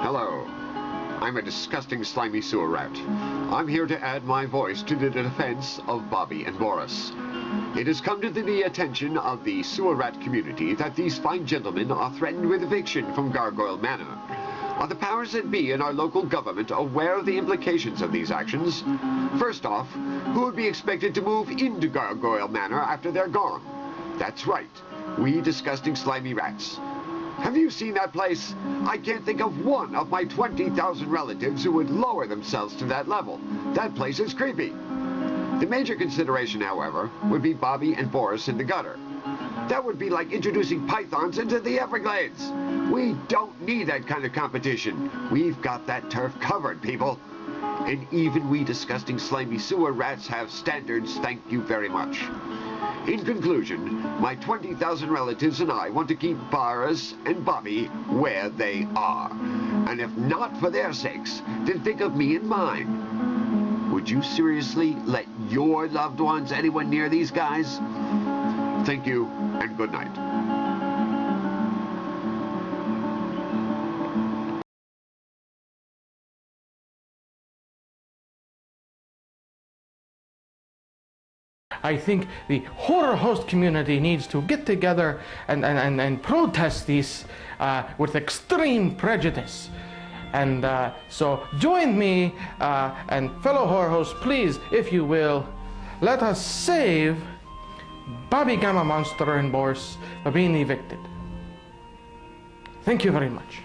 Hello. I'm a disgusting, slimy sewer rat. I'm here to add my voice to the defense of Bobby and Boris. It has come to the attention of the sewer rat community that these fine gentlemen are threatened with eviction from Gargoyle Manor. Are the powers that be in our local government aware of the implications of these actions? First off, who would be expected to move into Gargoyle Manor after they're gone? That's right, we disgusting slimy rats. Have you seen that place? I can't think of one of my 20,000 relatives who would lower themselves to that level. That place is creepy. The major consideration, however, would be Bobby and Boris in the gutter. That would be like introducing pythons into the Everglades. We don't need that kind of competition. We've got that turf covered, people. And even we disgusting slimy sewer rats have standards, thank you very much. In conclusion, my 20,000 relatives and I want to keep Boris and Bobby where they are. And if not for their sakes, then think of me and mine. Would you seriously let your loved ones anywhere near these guys? Thank you, and good night. I think the horror host community needs to get together and protest these with extreme prejudice. And so join me and fellow horror hosts, please, if you will, let us save Bobby Gammonster and Boris for being evicted. Thank you very much.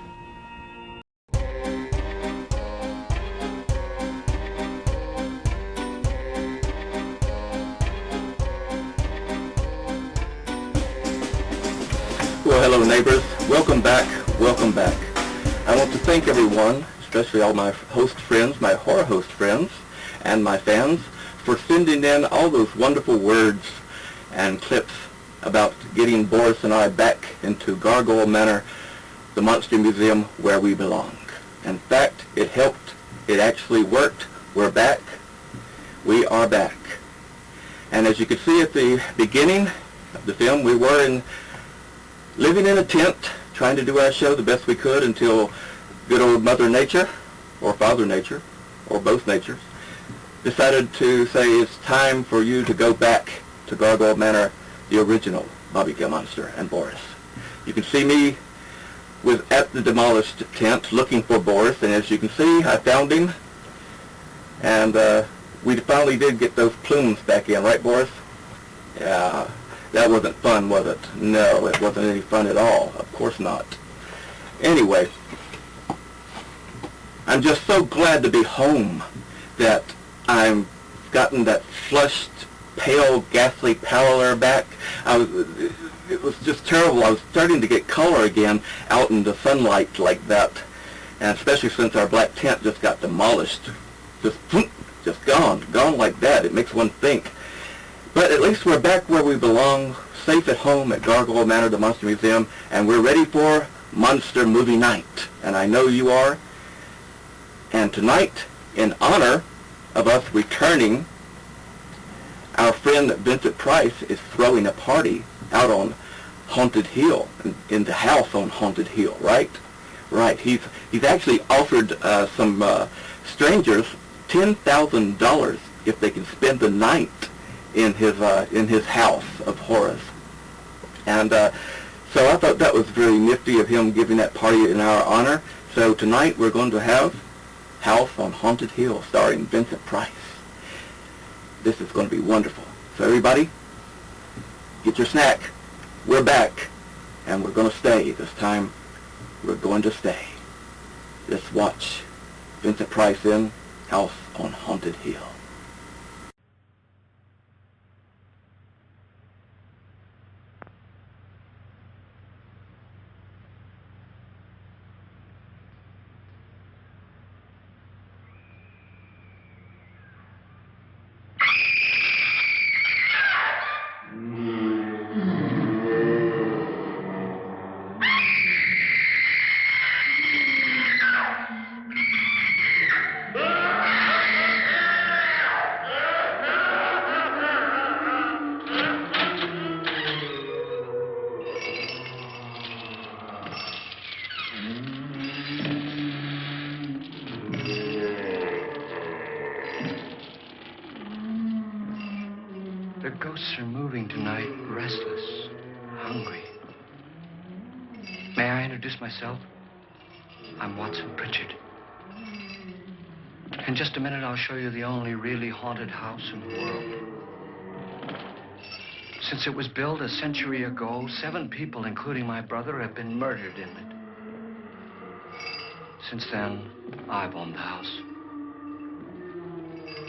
Well, hello neighbors. Welcome back. Welcome back. I want to thank everyone, especially all my host friends, my horror host friends, and my fans, for sending in all those wonderful words and clips about getting Boris and I back into Gargoyle Manor, the Monster Museum where we belong. In fact, it helped. It actually worked. We're back. We are back. And as you can see at the beginning of the film, we were living in a tent, trying to do our show the best we could until good old Mother Nature, or Father Nature, or both natures, decided to say it's time for you to go back to Gargoyle Manor, the original Bobby Gammonster and Boris. You can see me at the demolished tent looking for Boris, and as you can see, I found him, and we finally did get those plumes back in, right, Boris? Yeah. That wasn't fun, was it? No, it wasn't any fun at all. Of course not. Anyway, I'm just so glad to be home that I've gotten that flushed, pale, ghastly pallor back. It was just terrible. I was starting to get color again out in the sunlight like that. And especially since our black tent just got demolished. Just gone like that. It makes one think. But at least we're back where we belong, safe at home at Gargoyle Manor, the Monster Museum, and we're ready for Monster Movie Night. And I know you are. And tonight, in honor of us returning, our friend Vincent Price is throwing a party out on Haunted Hill, in the house on Haunted Hill, right? Right. He's actually offered some strangers $10,000 if they can spend the night in his house of horrors. And so I thought that was very nifty of him giving that party in our honor. So tonight we're going to have House on Haunted Hill starring Vincent Price. This is going to be wonderful. So everybody, get your snack. We're back, and we're going to stay. This time we're going to stay. Let's watch Vincent Price in House on Haunted Hill. ghosts are moving tonight, restless, hungry. May I introduce myself? I'm Watson Pritchard. In just a minute, I'll show you the only really haunted house in the world. Since it was built a century ago, 7 people, including my brother, have been murdered in it. Since then, I've owned the house.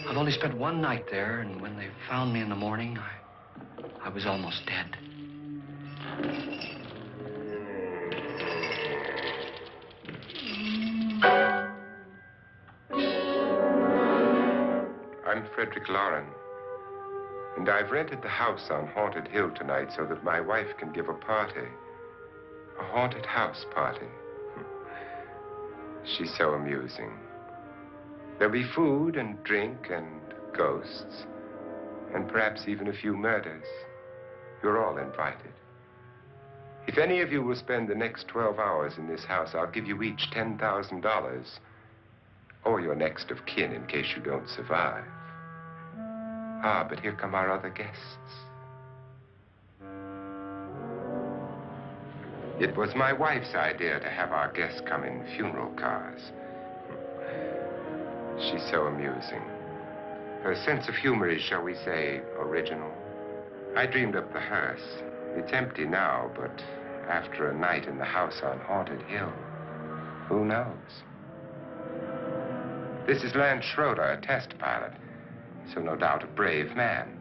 I've only spent one night there, and when they found me in the morning, I was almost dead. I'm Frederick Lauren, and I've rented the house on Haunted Hill tonight so that my wife can give a party. A haunted house party. She's so amusing. There'll be food and drink and ghosts, and perhaps even a few murders. You're all invited. If any of you will spend the next 12 hours in this house, I'll give you each $10,000, or your next of kin in case you don't survive. Ah, but here come our other guests. It was my wife's idea to have our guests come in funeral cars. She's so amusing. Her sense of humor is, shall we say, original. I dreamed up the hearse. It's empty now, but after a night in the house on Haunted Hill, who knows? This is Lance Schroeder, a test pilot, so no doubt a brave man.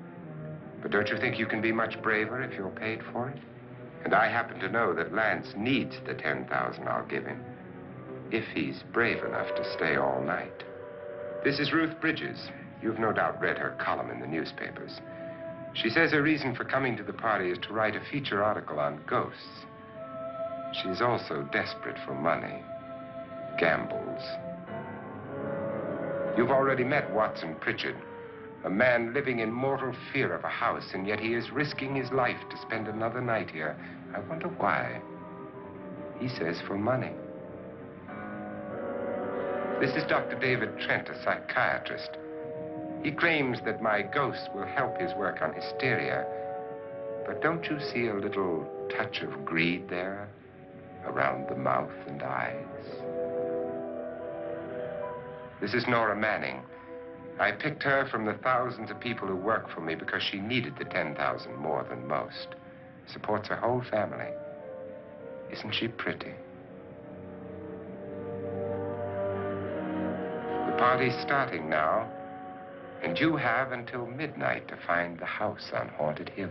But don't you think you can be much braver if you're paid for it? And I happen to know that Lance needs the $10,000 I'll give him, if he's brave enough to stay all night. This is Ruth Bridges. You've no doubt read her column in the newspapers. She says her reason for coming to the party is to write a feature article on ghosts. She's also desperate for money, gambles. You've already met Watson Pritchard, a man living in mortal fear of a house, and yet he is risking his life to spend another night here. I wonder why. He says for money. This is Dr. David Trent, a psychiatrist. He claims that my ghost will help his work on hysteria. But don't you see a little touch of greed there, around the mouth and eyes? This is Nora Manning. I picked her from the thousands of people who work for me because she needed the $10,000 more than most. Supports her whole family. Isn't she pretty? The party's starting now, and you have until midnight to find the house on Haunted Hill.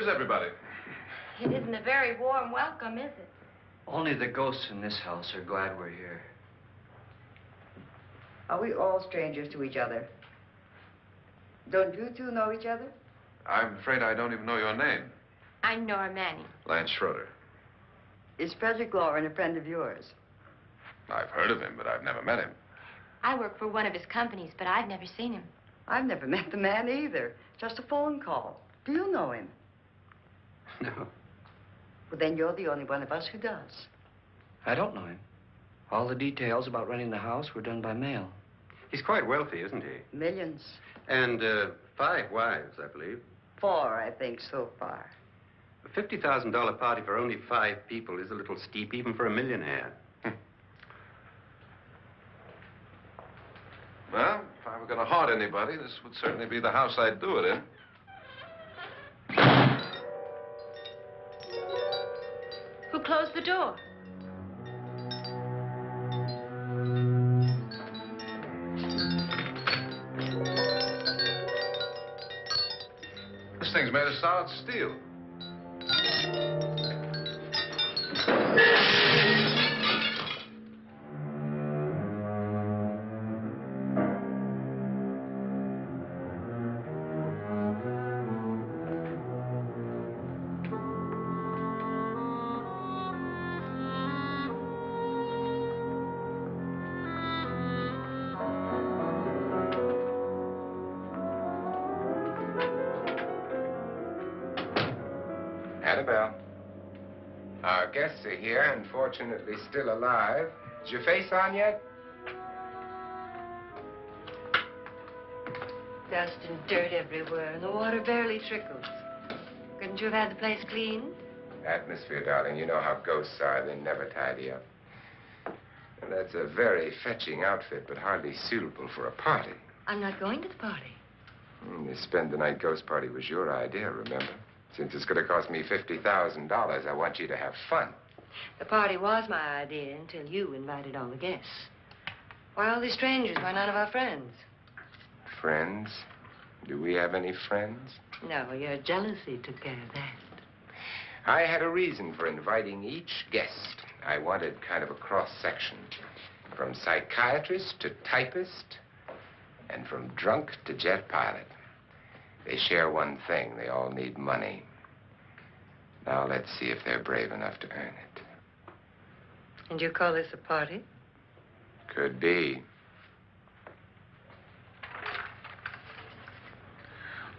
Where's everybody? It isn't a very warm welcome, is it? Only the ghosts in this house are glad we're here. Are we all strangers to each other? Don't you two know each other? I'm afraid I don't even know your name. I'm Nora Manning. Lance Schroeder. Is Frederick Lauren a friend of yours? I've heard of him, but I've never met him. I work for one of his companies, but I've never seen him. I've never met the man either. Just a phone call. Do you know him? No, Well, then you're the only one of us who does. I don't know him. All the details about renting the house were done by mail. He's quite wealthy, isn't he? Millions. And 5 wives, I believe. 4, I think, so far. A $50,000 party for only 5 people is a little steep, even for a millionaire. Well, if I were going to haunt anybody, this would certainly be the house I'd do it in. Who closed the door? This thing's made of solid steel. Annabelle, our guests are here, unfortunately still alive. Is your face on yet? Dust and dirt everywhere, and the water barely trickles. Couldn't you have had the place cleaned? Atmosphere, darling. You know how ghosts are. They never tidy up. And that's a very fetching outfit, but hardly suitable for a party. I'm not going to the party. The spend-the-night ghost party was your idea, remember? Since it's going to cost me $50,000, I want you to have fun. The party was my idea until you invited all the guests. Why all these strangers? Why none of our friends? Friends? Do we have any friends? No, your jealousy took care of that. I had a reason for inviting each guest. I wanted kind of a cross-section. From psychiatrist to typist, and from drunk to jet pilot. They share one thing. They all need money. Now let's see if they're brave enough to earn it. And you call this a party? Could be.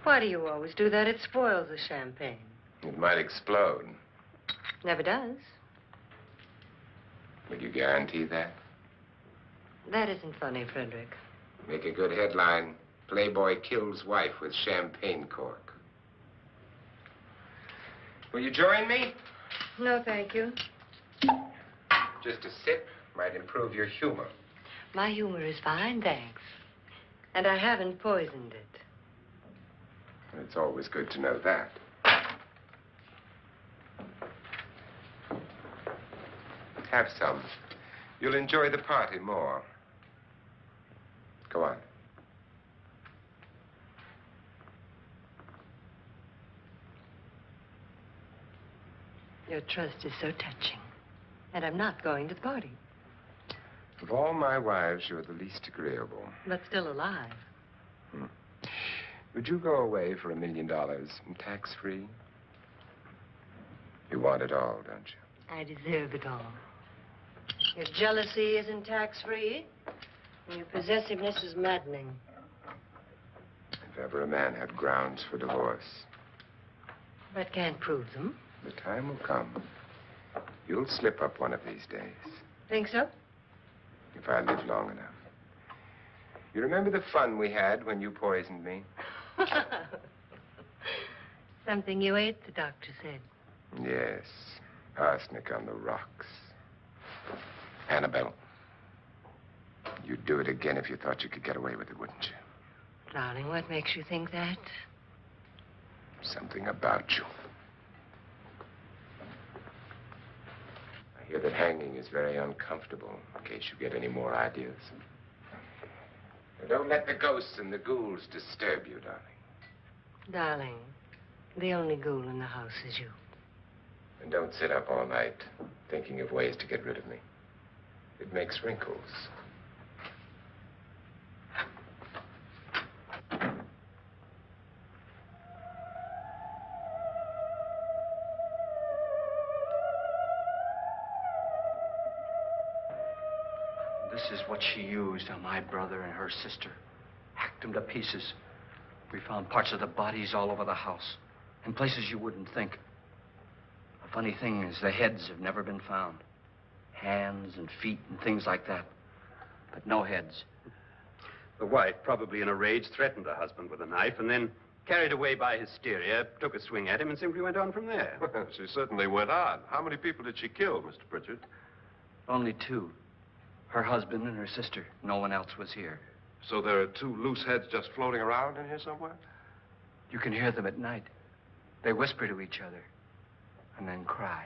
Why do you always do that? It spoils the champagne. It might explode. Never does. Will you guarantee that? That isn't funny, Frederick. Make a good headline. Playboy kills wife with champagne cork. Will you join me? No, thank you. Just a sip might improve your humor. My humor is fine, thanks. And I haven't poisoned it. It's always good to know that. Have some. You'll enjoy the party more. Go on. Your trust is so touching. And I'm not going to the party. Of all my wives, you're the least agreeable. But still alive. Would you go away for $1 million and tax-free? You want it all, don't you? I deserve it all. Your jealousy isn't tax-free. And your possessiveness is maddening. If ever a man had grounds for divorce. But can't prove them. The time will come. You'll slip up one of these days. Think so? If I live long enough. You remember the fun we had when you poisoned me? Something you ate, the doctor said. Yes. Arsenic on the rocks. Annabelle, you'd do it again if you thought you could get away with it, wouldn't you? Darling, what makes you think that? Something about you. I hear that hanging is very uncomfortable, in case you get any more ideas. Now, don't let the ghosts and the ghouls disturb you, darling. Darling, The only ghoul in the house is you. And don't sit up all night thinking of ways to get rid of me. It makes wrinkles. This is what she used on my brother and her sister. Hacked them to pieces. We found parts of the bodies all over the house. In places you wouldn't think. The funny thing is the heads have never been found. Hands and feet and things like that. But no heads. The wife, probably in a rage, threatened her husband with a knife and then, carried away by hysteria, took a swing at him and simply went on from there. Well, she certainly went on. How many people did she kill, Mr. Pritchard? Only two. Her husband and her sister. No one else was here. So there are two loose heads just floating around in here somewhere? You can hear them at night. They whisper to each other and then cry.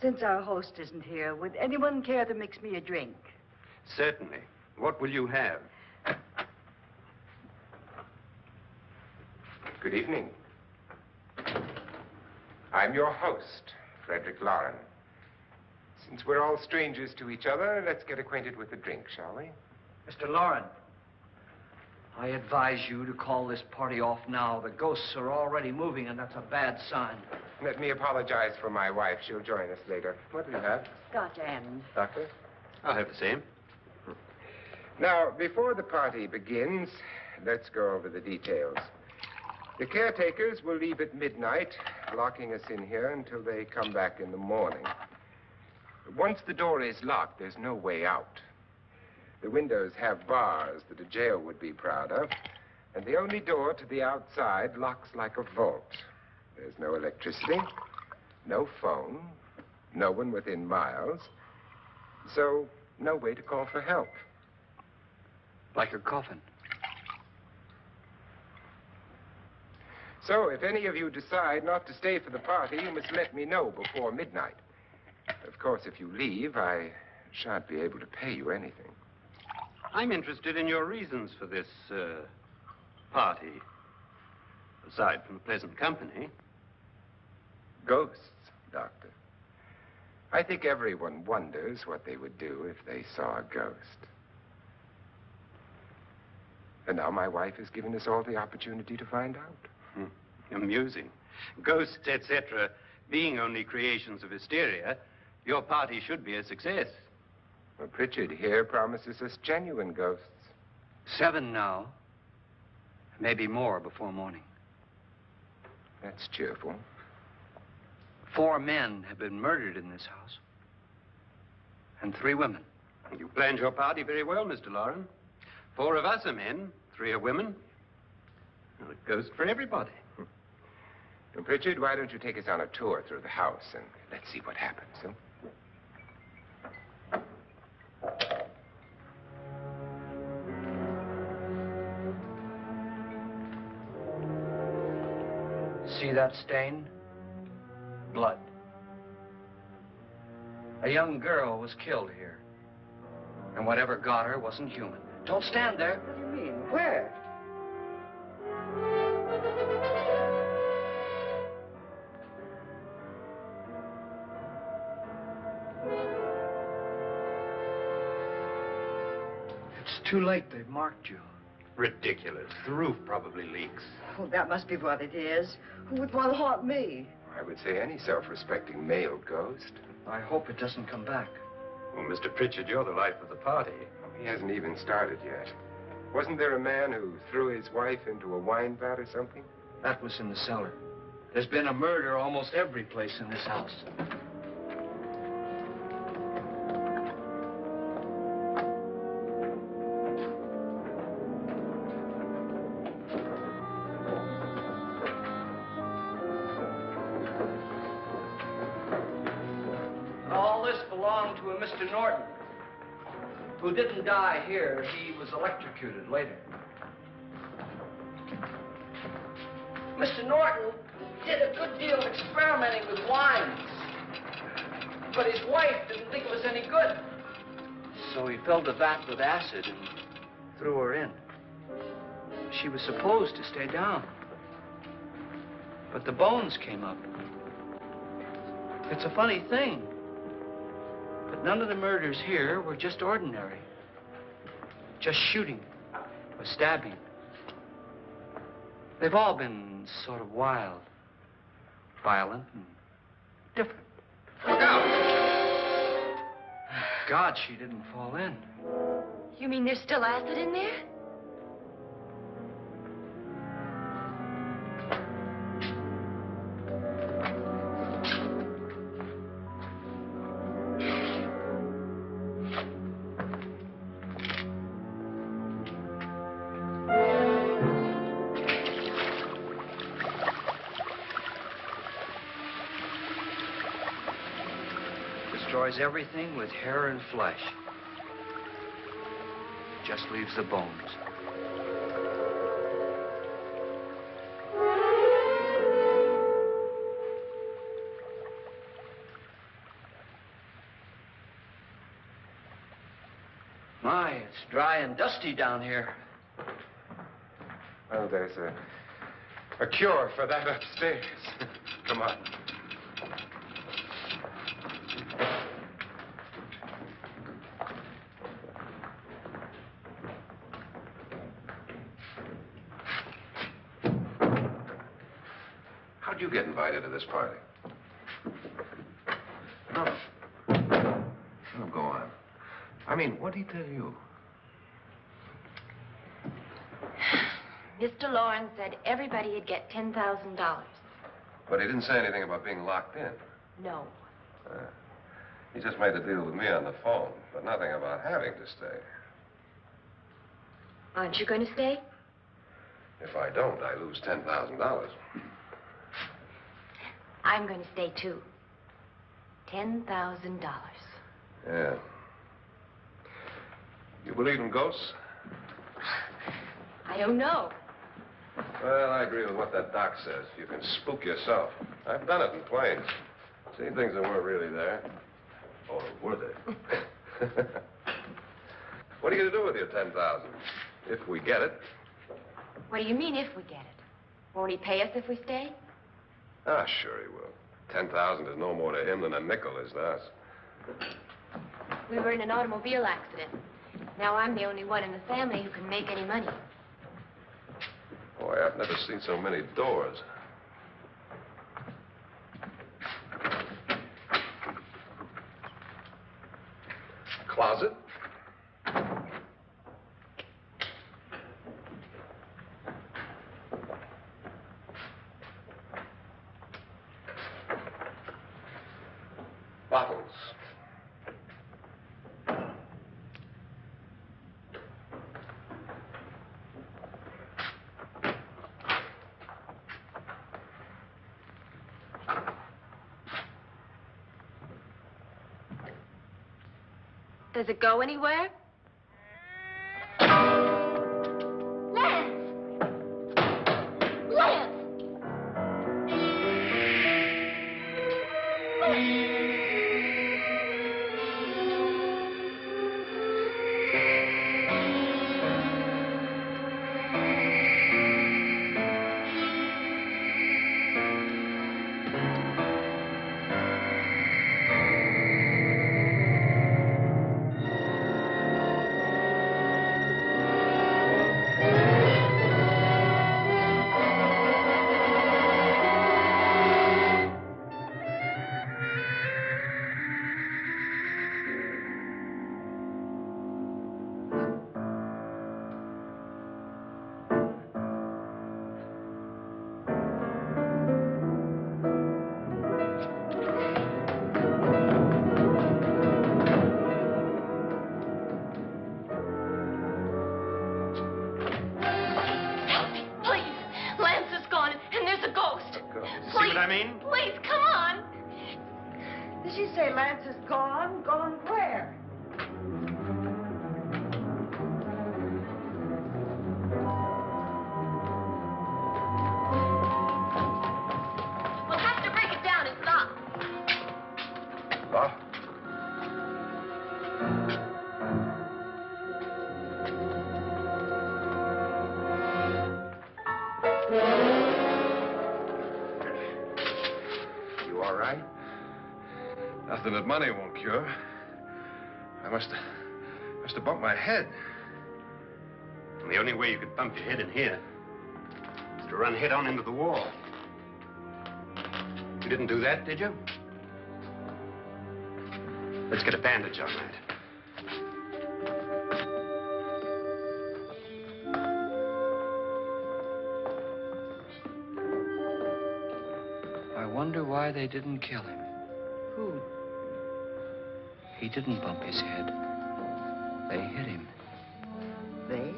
Since our host isn't here, would anyone care to mix me a drink? Certainly. What will you have? Good evening. I'm your host, Frederick Lauren. Since we're all strangers to each other, let's get acquainted with a drink, shall we? Mr. Lauren, I advise you to call this party off now. The ghosts are already moving, and that's a bad sign. Let me apologize for my wife. She'll join us later. What do you have? Scotch and. Doctor? I'll have the same. Now, before the party begins, let's go over the details. The caretakers will leave at midnight, locking us in here until they come back in the morning. Once the door is locked, there's no way out. The windows have bars that a jail would be proud of, and the only door to the outside locks like a vault. There's no electricity, no phone, no one within miles, so no way to call for help. Like a coffin. So if any of you decide not to stay for the party, you must let me know before midnight. Of course, if you leave, I shan't be able to pay you anything. I'm interested in your reasons for this, party. Aside from pleasant company. Ghosts, Doctor. I think everyone wonders what they would do if they saw a ghost. And now my wife has given us all the opportunity to find out. Amusing. Ghosts, etc., being only creations of hysteria, your party should be a success. Well, Pritchard here promises us genuine ghosts. 7 now. Maybe more before morning. That's cheerful. 4 men have been murdered in this house. And 3 women. You planned your party very well, Mr. Lauren. 4 of us are men, 3 are women. Well, a ghost for everybody. Well, Pritchard, why don't you take us on a tour through the house and let's see what happens, huh? See that stain? Blood. A young girl was killed here. And whatever got her wasn't human. Don't stand there. What do you mean? Where? It's too late. They've marked you. Ridiculous. The roof probably leaks. Oh, that must be what it is. Who would want to haunt me? I would say any self-respecting male ghost. I hope it doesn't come back. Well, Mr. Pritchard, you're the life of the party. He hasn't even started yet. Wasn't there a man who threw his wife into a wine vat or something? That was in the cellar. There's been a murder almost every place in this house. Mr. Norton, who didn't die here. He was electrocuted later. Mr. Norton did a good deal of experimenting with wines, but his wife didn't think it was any good. So he filled the vat with acid and threw her in. She was supposed to stay down. But the bones came up. It's a funny thing. But none of the murders here were just ordinary. Just shooting or stabbing. They've all been sort of wild, violent, and different. Look out! God, she didn't fall in. You mean there's still acid in there? Destroys everything with hair and flesh. Just leaves the bones. My, it's dry and dusty down here. Well, there's a cure for that upstairs. Come on. How'd you get invited to this party? No. Oh, go on. I mean, what did he tell you? Mr. Lawrence said everybody'd get $10,000. But he didn't say anything about being locked in. No. He just made the deal with me on the phone, but nothing about having to stay. Aren't you going to stay? If I don't, I lose $10,000. I'm going to stay, too. $10,000. Yeah. You believe in ghosts? I don't know. Well, I agree with what that doc says. You can spook yourself. I've done it in planes. Seen things that weren't really there. Or were they? What are you going to do with your $10,000? If we get it. What do you mean, if we get it? Won't he pay us if we stay? Ah, sure he will. 10,000 is no more to him than a nickel is to us. We were in an automobile accident. Now I'm the only one in the family who can make any money. Boy, I've never seen so many doors. Closet? Bottles. Does it go anywhere? Lance! Lance! Please, come on. Did she say Lance is gone? Gone where? We'll have to break it down and stop. What? something that money won't cure. I must have bumped my head. And the only way you could bump your head in here is to run head on into the wall. You didn't do that, did you? Let's get a bandage on that. I wonder why they didn't kill him. Who? He didn't bump his head. They hit him. They?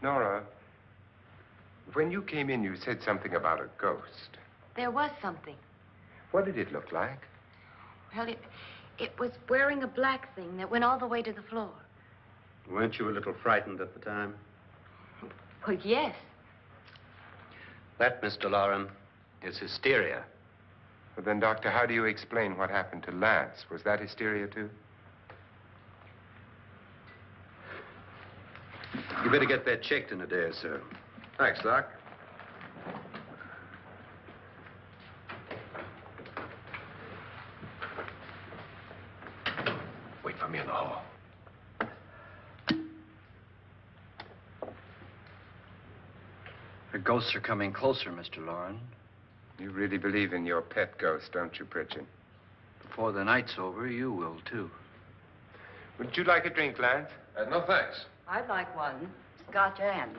Nora, when you came in, you said something about a ghost. There was something. What did it look like? Well, it was wearing a black thing that went all the way to the floor. Weren't you a little frightened at the time? Well, yes. That, Mr. Loren, is hysteria. Well, then, Doctor, how do you explain what happened to Lance? Was that hysteria, too? You better get that checked in a day or so. Thanks, Doc. Wait for me in the hall. The ghosts are coming closer, Mr. Loren. You really believe in your pet ghost, don't you, Pritchard? Before the night's over, you will, too. Would you like a drink, Lance? No, thanks. I'd like one. Scotch and.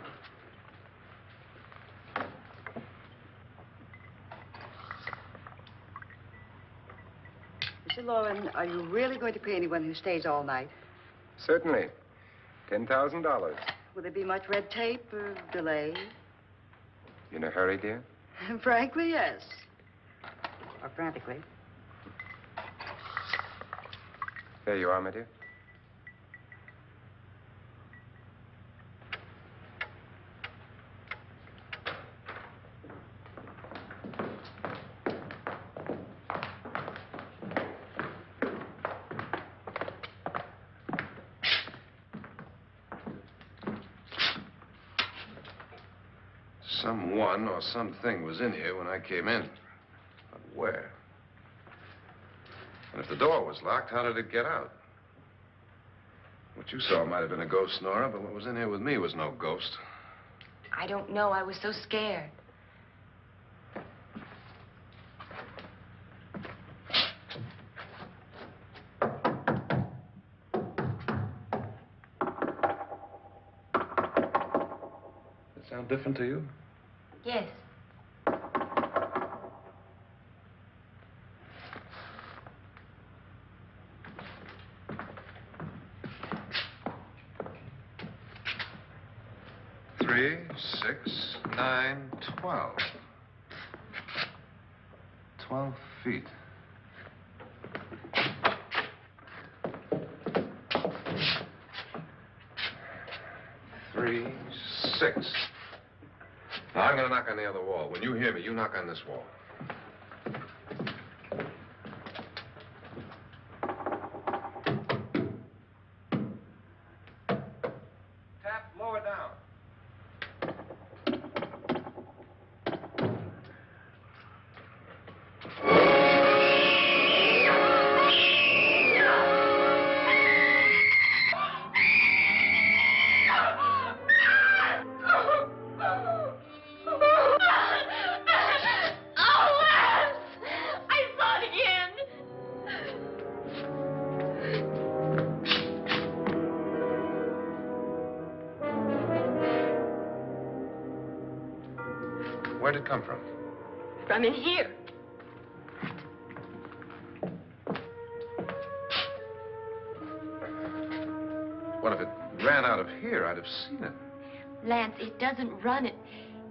Mr. Loren, are you really going to pay anyone who stays all night? Certainly. $10,000. Will there be much red tape or delay? You in a hurry, dear? Frankly, yes. Or frantically. There you are, my dear. Someone or something was in here when I came in. But where? And if the door was locked, how did it get out? What you saw might have been a ghost, Nora, but what was in here with me was no ghost. I don't know. I was so scared. Does it sound different to you? Yes. Three, 6, 9, 12. 12 feet. Three, 6. Now, I'm going to knock on the other wall. When you hear me, you knock on this wall. Tap lower down. Where'd it come from? From in here. What if it ran out of here? I'd have seen it. Lance, it doesn't run. It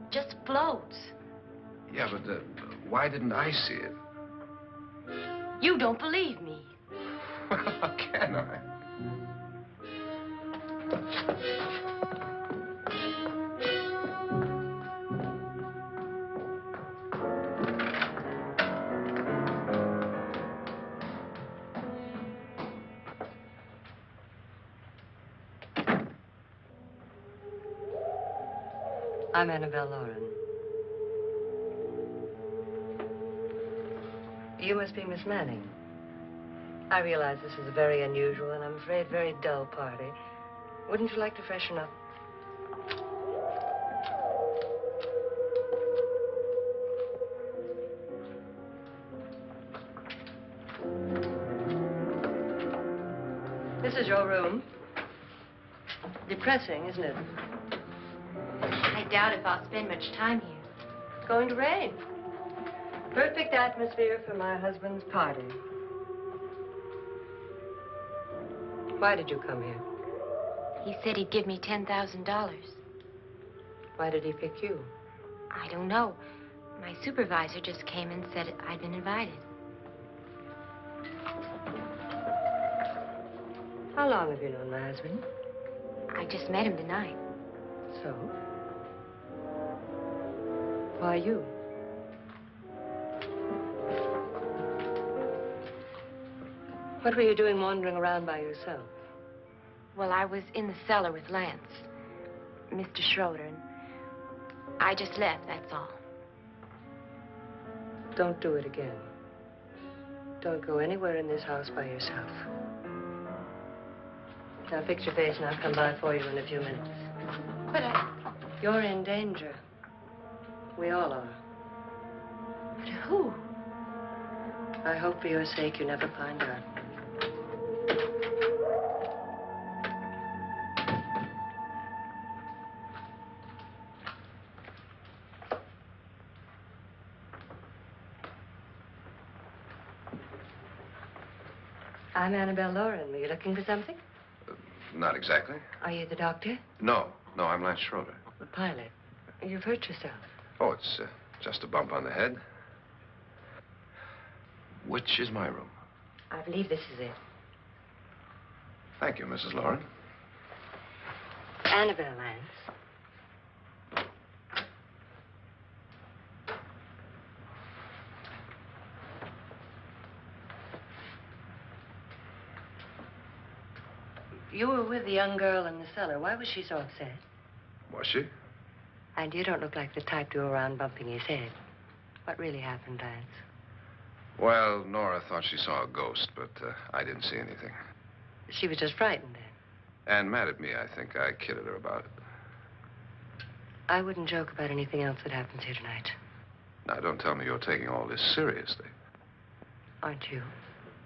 just floats. Yeah, but why didn't I see it? You don't believe me. Well, how can I? I'm Annabelle Lauren. You must be Miss Manning. I realize this is a very unusual and I'm afraid very dull party. Wouldn't you like to freshen up? This is your room. Depressing, isn't it? I doubt if I'll spend much time here. It's going to rain. Perfect atmosphere for my husband's party. Why did you come here? He said he'd give me $10,000. Why did he pick you? I don't know. My supervisor just came and said I'd been invited. How long have you known my husband? I just met him tonight. So? Why you? What were you doing wandering around by yourself? Well, I was in the cellar with Lance, Mr. Schroeder, and I just left, that's all. Don't do it again. Don't go anywhere in this house by yourself. Now fix your face and I'll come by for you in a few minutes. But You're in danger. We all are. But who? I hope for your sake you never find out. I'm Annabelle Lauren. Were you looking for something? Not exactly. Are you the doctor? No, I'm Lance Schroeder. The pilot. You've hurt yourself. Oh, it's just a bump on the head. Which is my room? I believe this is it. Thank you, Mrs. Lauren. Annabelle Lance. You were with the young girl in the cellar. Why was she so upset? Was she? And you don't look like the type to go around bumping his head. What really happened, Lance? Well, Nora thought she saw a ghost, but I didn't see anything. She was just frightened then. And mad at me, I think. I kidded her about it. I wouldn't joke about anything else that happens here tonight. Now, don't tell me you're taking all this seriously. Aren't you?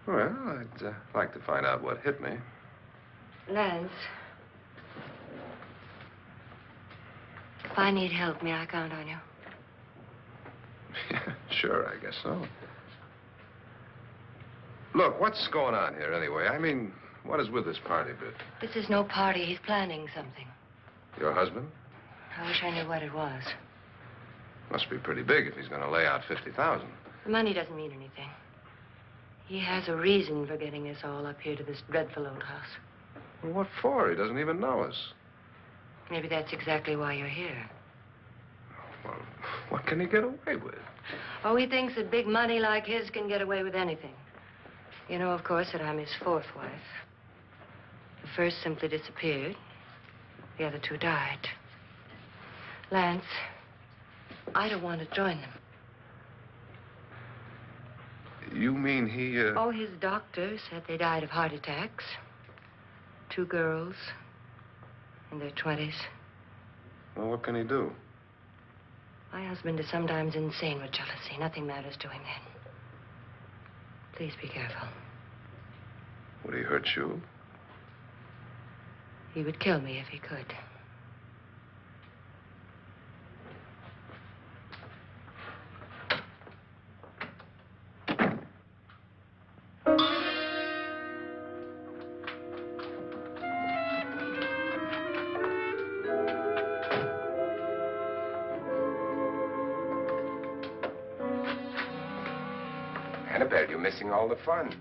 Well, I'd like to find out what hit me. Lance. If I need help, may I count on you? Yeah, sure, I guess so. Look, what's going on here anyway? I mean, what is with this party bit? This is no party. He's planning something. Your husband? I wish I knew what it was. Must be pretty big if he's going to lay out 50,000. The money doesn't mean anything. He has a reason for getting us all up here to this dreadful old house. Well, what for? He doesn't even know us. Maybe that's exactly why you're here. Well, what can he get away with? Oh, he thinks that big money like his can get away with anything. You know, of course, that I'm his fourth wife. The first simply disappeared. The other two died. Lance, I don't want to join them. You mean he, Oh, his doctor said they died of heart attacks. 2 girls in their 20s. Well, what can he do? My husband is sometimes insane with jealousy. Nothing matters to him then. Please be careful. Would he hurt you? He would kill me if he could. Annabelle, you're missing all the fun.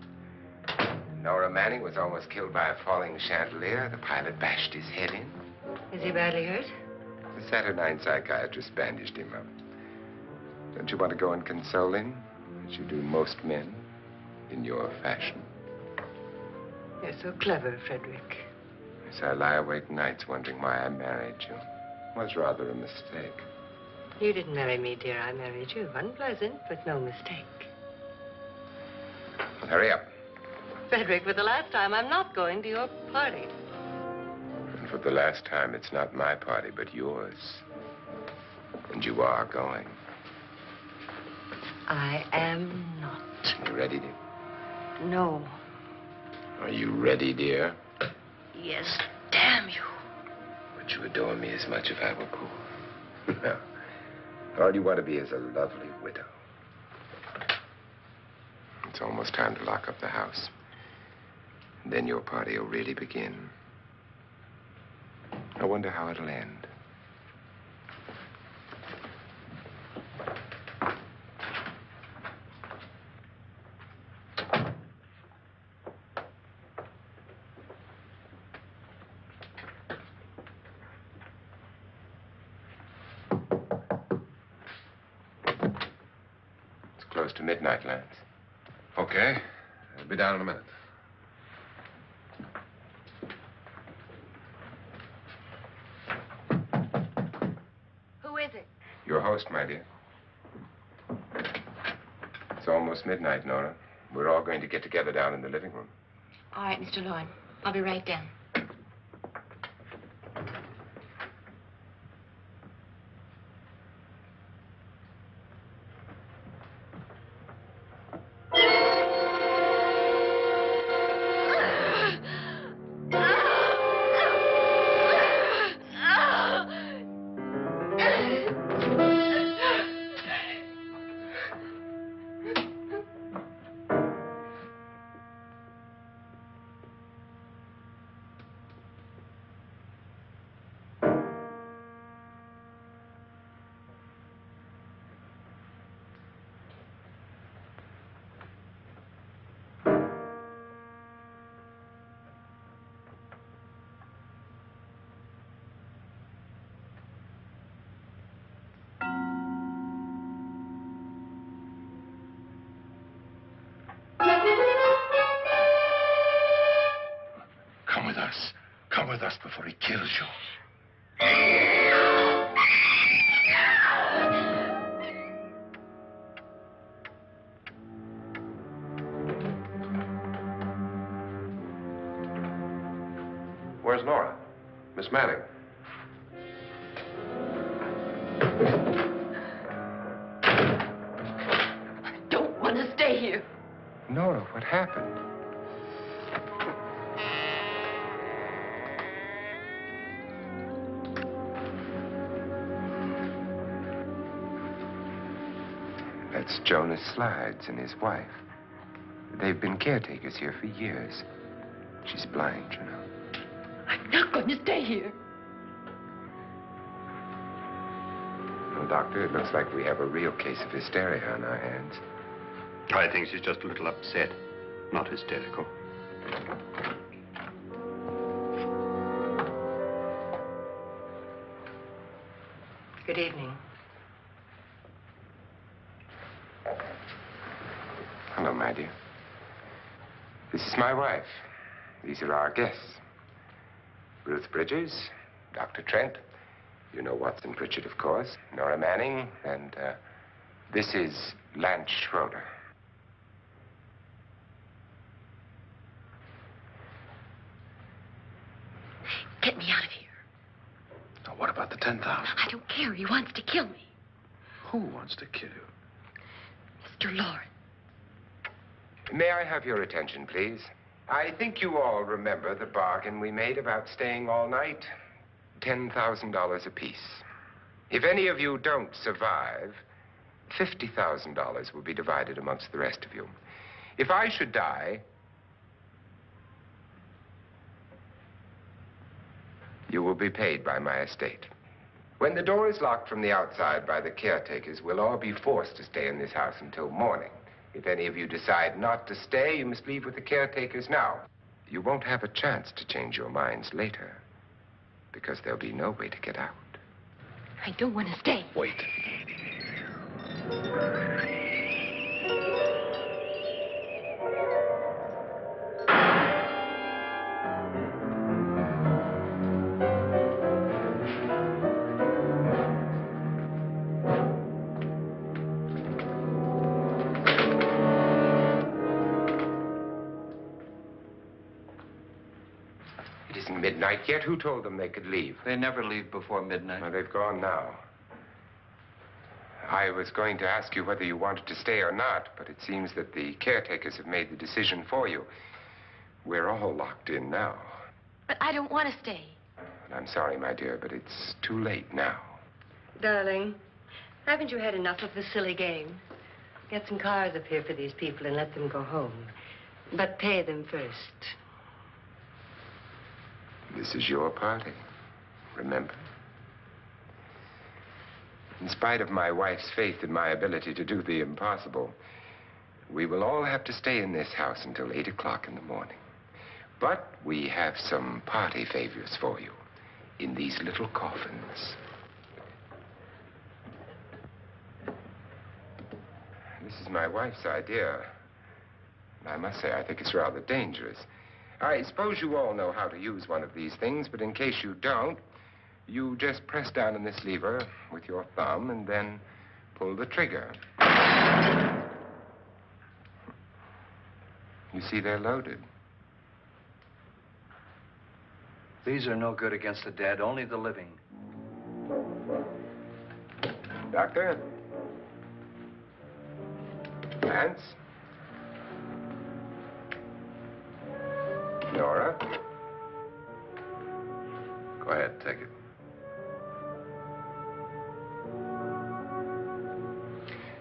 Nora Manning was almost killed by a falling chandelier. The pilot bashed his head in. Is he badly hurt? The Saturnine psychiatrist bandaged him up. Don't you want to go and console him, as you do most men, in your fashion? You're so clever, Frederick. Yes, I lie awake nights wondering why I married you. was rather a mistake. You didn't marry me, dear. I married you. Unpleasant, but no mistake. Hurry up. Frederick, for the last time, I'm not going to your party. And for the last time, it's not my party, but yours. And you are going. I am not. You ready, dear? No. Are you ready, dear? Yes, damn you. Would you adore me as much if I were poor? No. All you want to be is a lovely widow. It's almost time to lock up the house. And then your party will really begin. I wonder how it'll end. Close to midnight, Lance. Okay. I'll be down in a minute. Who is it? Your host, my dear. It's almost midnight, Nora. We're all going to get together down in the living room. All right, Mr. Lloyd. I'll be right down. Come with us before he kills you. Where's Nora? Miss Manning. I don't want to stay here. Nora, what happened? That's Jonas Slides and his wife. They've been caretakers here for years. She's blind, you know. I'm not going to stay here. Well, Doctor, it looks like we have a real case of hysteria on our hands. I think she's just a little upset, not hysterical. Good evening. Hello, my dear. This is my wife. These are our guests. Ruth Bridges, Dr. Trent. You know Watson Pritchard, of course. Nora Manning, and this is Lance Schroeder. Get me out of here. Now, what about the 10,000? I don't care. He wants to kill me. Who wants to kill you? Mr. Lawrence. May I have your attention, please? I think you all remember the bargain we made about staying all night. $10,000 apiece. If any of you don't survive, $50,000 will be divided amongst the rest of you. If I should die, you will be paid by my estate. When the door is locked from the outside by the caretakers, we'll all be forced to stay in this house until morning. If any of you decide not to stay, you must leave with the caretakers now. You won't have a chance to change your minds later, because there'll be no way to get out. I don't want to stay. Wait. isn't midnight yet. Who told them they could leave? They never leave before midnight. Well, they've gone now. I was going to ask you whether you wanted to stay or not, but it seems that the caretakers have made the decision for you. We're all locked in now. But I don't want to stay. And I'm sorry, my dear, but it's too late now. Darling, haven't you had enough of the silly game? Get some cars up here for these people and let them go home. But pay them first. This is your party, remember? In spite of my wife's faith in my ability to do the impossible, we will all have to stay in this house until 8 o'clock in the morning. But we have some party favors for you in these little coffins. This is my wife's idea. I must say, I think it's rather dangerous. I suppose you all know how to use one of these things, but in case you don't, you just press down on this lever with your thumb and then pull the trigger. You see, they're loaded. These are no good against the dead, only the living. Doctor? Lance? Nora? Go ahead, take it.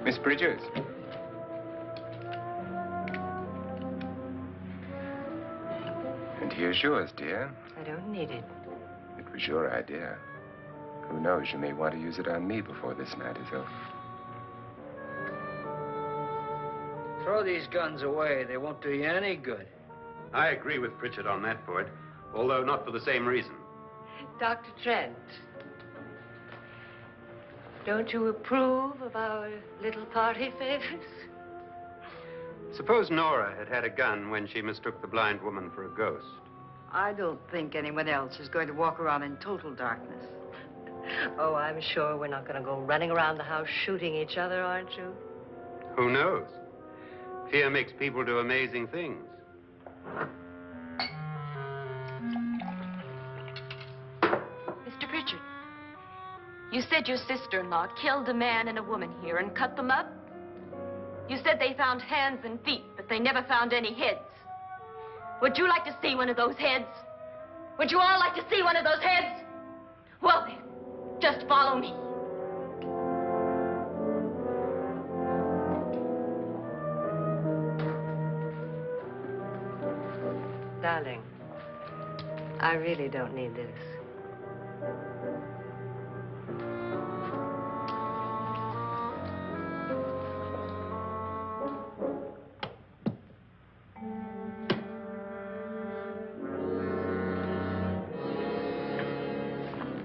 Miss Bridges? And here's yours, dear. I don't need it. It was your idea. Who knows, you may want to use it on me before this night is over. Throw these guns away. They won't do you any good. I agree with Pritchard on that point, although not for the same reason. Dr. Trent, don't you approve of our little party favors? Suppose Nora had had a gun when she mistook the blind woman for a ghost. I don't think anyone else is going to walk around in total darkness. Oh, I'm sure we're not going to go running around the house shooting each other, aren't you? Who knows? Fear makes people do amazing things. Mr. Pritchard, you said your sister-in-law killed a man and a woman here and cut them up? You said they found hands and feet, but they never found any heads. Would you like to see one of those heads? Would you all like to see one of those heads? Well then, just follow me. Darling, I really don't need this.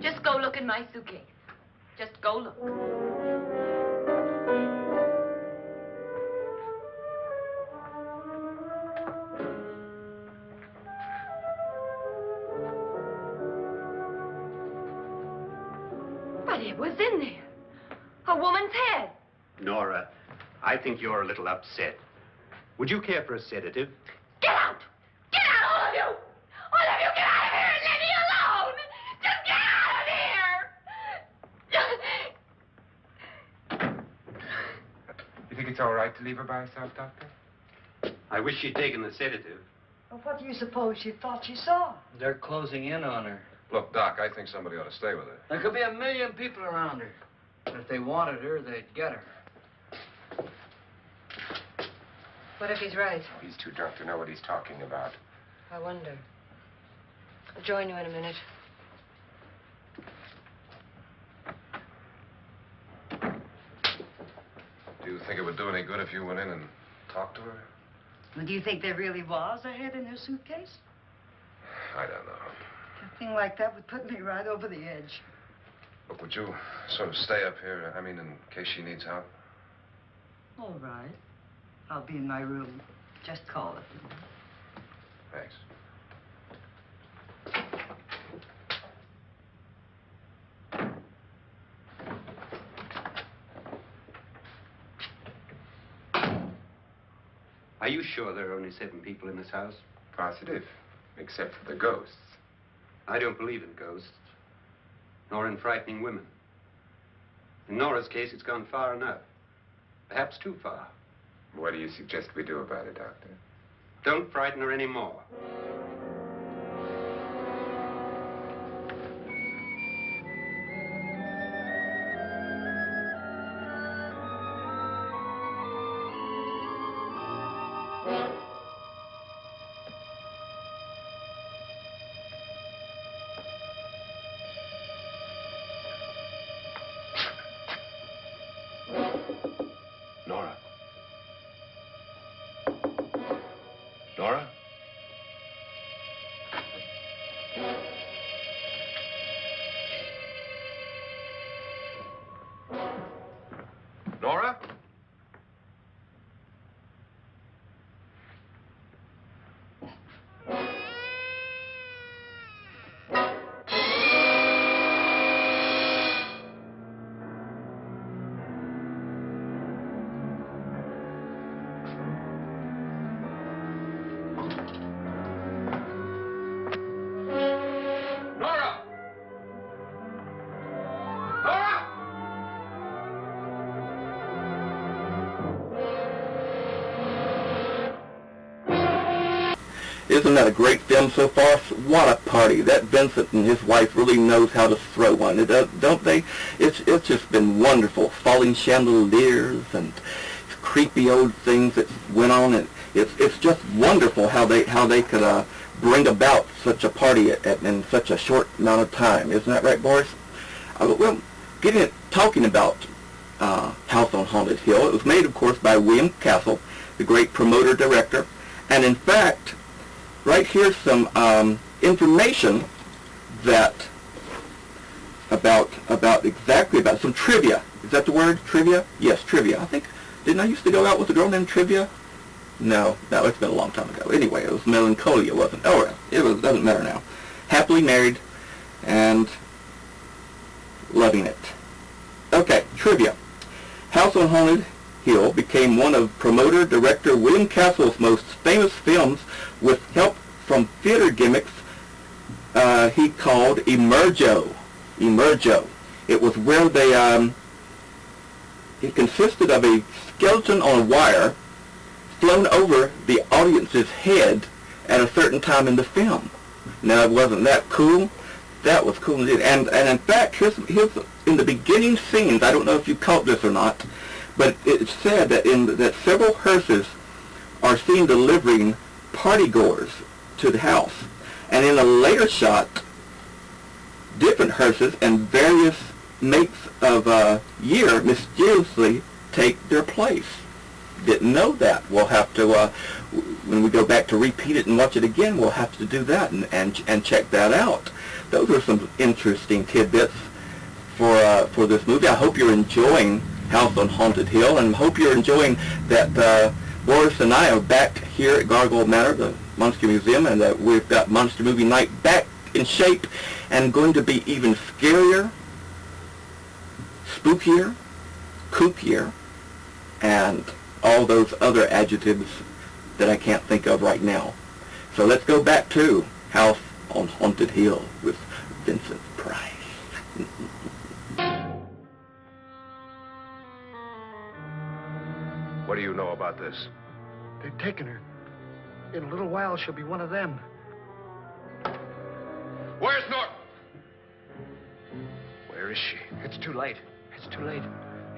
Just go look in my suitcase. Just go look. But it was in there. A woman's head. Nora, I think you're a little upset. Would you care for a sedative? Get out! Get out, all of you! All of you, get out of here and leave me alone! Just get out of here! You think it's all right to leave her by herself, Doctor? I wish she'd taken the sedative. Well, what do you suppose she thought she saw? They're closing in on her. Look, Doc, I think somebody ought to stay with her. There could be 1 million people around her. But if they wanted her, they'd get her. What if he's right? He's too drunk to know what he's talking about. I wonder. I'll join you in a minute. Do you think it would do any good if you went in and talked to her? Well, do you think there really was a head in her suitcase? I don't know. A thing like that would put me right over the edge. Look, would you sort of stay up here, I mean, in case she needs help? All right. I'll be in my room. Just call it. Thanks. Are you sure there are only 7 people in this house? Positive, except for the ghosts. I don't believe in ghosts, nor in frightening women. In Nora's case, it's gone far enough. Perhaps too far. What do you suggest we do about it, Doctor? Don't frighten her anymore. Nora? Nora? Nora? Nora! Nora! Isn't that a great film so far? What a party. That Vincent and his wife really knows how to throw one, don't they? It's just been wonderful. Falling chandeliers and creepy old things that went on. And it's just wonderful how they could bring about such a party in such a short amount of time. Isn't that right, Boris? Well, talking about House on Haunted Hill, it was made, of course, by William Castle, the great promoter-director. And in fact, right here's some information that about some trivia. Is that the word, trivia? Yes, trivia. I think, didn't I used to go out with a girl named Trivia? No, it's been a long time ago. Anyway, it was Melancholia, wasn't it? Oh, it doesn't matter now. Happily married and loving it. Okay, trivia. House on Haunted Hill became one of promoter-director William Castle's most famous films with help from theater gimmicks he called Emergo. Emergo. It was where they, it consisted of a skeleton on a wire flown over the audience's head at a certain time in the film. Now, wasn't that cool? That was cool indeed. And in fact, here's in the beginning scenes, I don't know if you caught this or not, but it's said that several hearses are seen delivering partygoers to the house. And in a later shot, different hearses and various makes of year mysteriously take their place. Didn't know that. We'll have to, when we go back to repeat it and watch it again, we'll have to do that and check that out. Those are some interesting tidbits for this movie. I hope you're enjoying House on Haunted Hill, and hope you're enjoying that Boris and I are back here at Gargoyle Manor, the Monster Museum, and that we've got Monster Movie Night back in shape and going to be even scarier, spookier, kookier, and all those other adjectives that I can't think of right now. So let's go back to House on Haunted Hill with Vincent Price. What do you know about this? They've taken her. In a little while, she'll be one of them. Where's Norton? Where is she? It's too late. It's too late.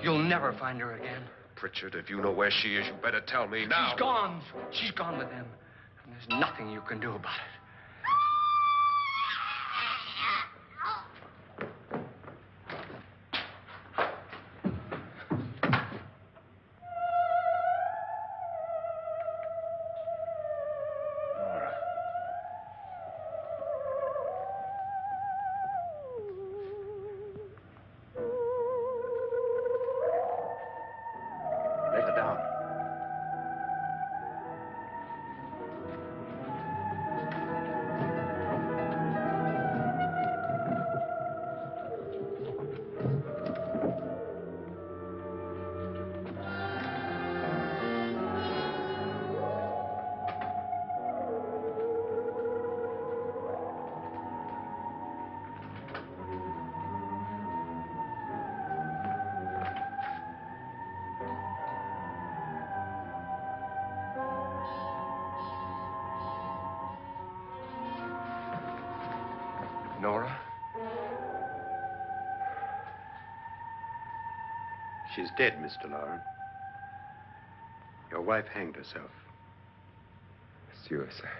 You'll never find her again. Pritchard, if you know where she is, you better tell me now. She's gone. She's gone with them. And there's nothing you can do about it. Lay her down. Nora? She's dead, Mr. Loren. Your wife hanged herself. Suicide.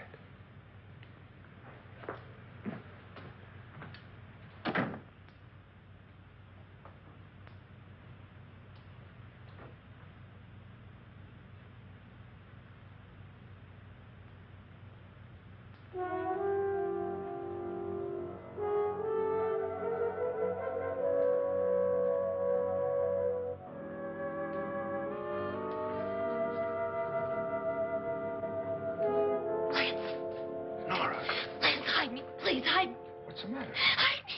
What's the matter? Hide me.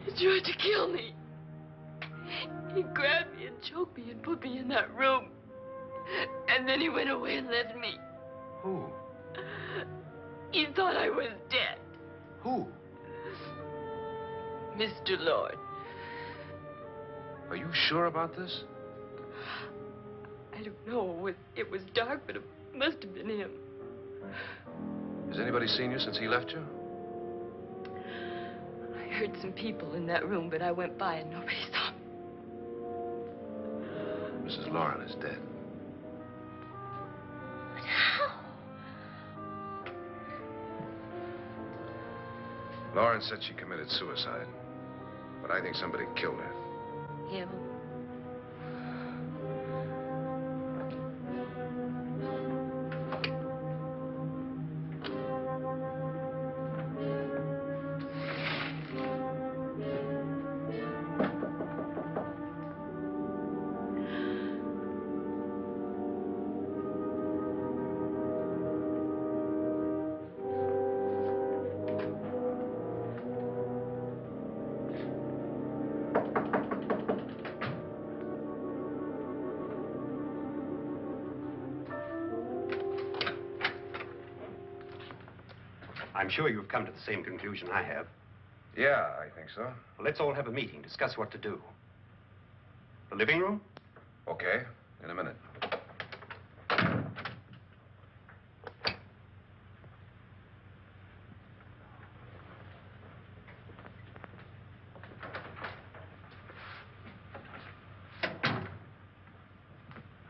He tried to kill me. He grabbed me and choked me and put me in that room. And then he went away and left me. Who? He thought I was dead. Who? Mr. Lord. Are you sure about this? I don't know. It was dark, but it must have been him. Has anybody seen you since he left you? I heard some people in that room, but I went by and nobody saw me. Mrs. Loren is dead. But how? Loren said she committed suicide, but I think somebody killed her. Him? I'm sure you've come to the same conclusion I have. Yeah, I think so. Well, let's all have a meeting, discuss what to do. The living room? Okay, in a minute.